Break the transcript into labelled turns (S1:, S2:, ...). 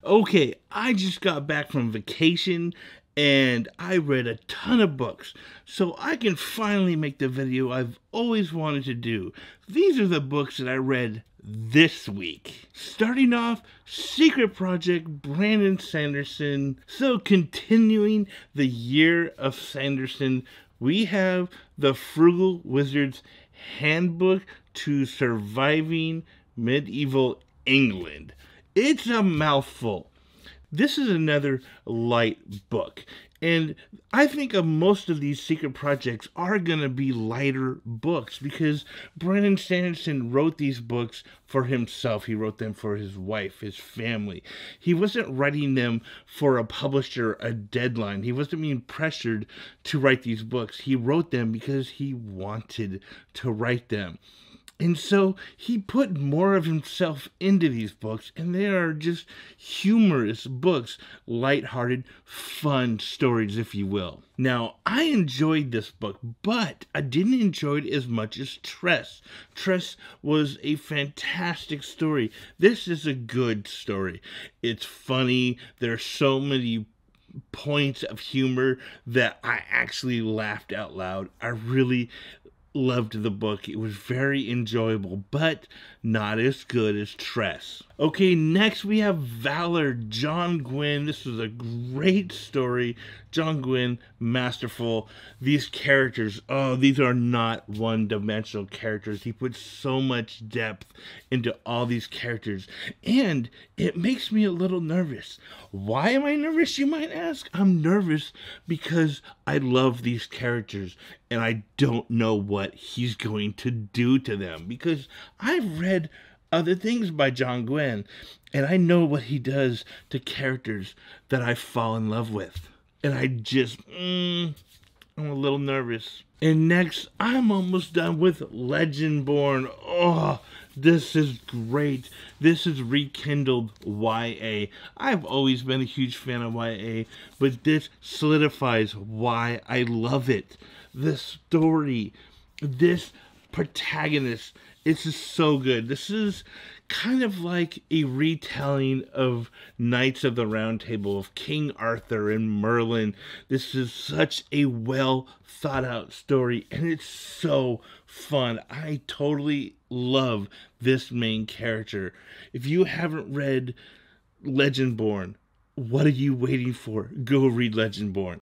S1: Okay, I just got back from vacation and I read a ton of books, so I can finally make the video I've always wanted to do. These are the books that I read this week. Starting off, Secret Project, Brandon Sanderson. So continuing the year of Sanderson, we have The Frugal Wizard's Handbook to Surviving Medieval England. It's a mouthful. This is another light book. And I think of most of these secret projects are going to be lighter books because Brandon Sanderson wrote these books for himself. He wrote them for his wife, his family. He wasn't writing them for a publisher, a deadline. He wasn't being pressured to write these books. He wrote them because he wanted to write them. And so he put more of himself into these books, and they are just humorous books, lighthearted, fun stories, if you will. Now, I enjoyed this book, but I didn't enjoy it as much as Tress. Tress was a fantastic story. This is a good story. It's funny. There are so many points of humor that I actually laughed out loud. I really loved the book. It was very enjoyable, but not as good as Tress. Okay, next we have Valor, John Gwynne. This was a great story. John Gwynne, masterful. These characters, oh, these are not one-dimensional characters. He puts so much depth into all these characters, and it makes me a little nervous. Why am I nervous, you might ask? I'm nervous because I love these characters, and I don't know what he's going to do to them, because I've read other things by John Gwynne, and I know what he does to characters that I fall in love with. And I just, I'm a little nervous. And next, I'm almost done with Legendborn. Oh, this is great. This is rekindled YA. I've always been a huge fan of YA, but this solidifies why I love it. The story, this protagonist, it's just so good. This is kind of like a retelling of Knights of the Round Table, of King Arthur and Merlin. This is such a well thought out story, and it's so fun. I totally love this main character. If you haven't read Legendborn, what are you waiting for? Go read Legendborn.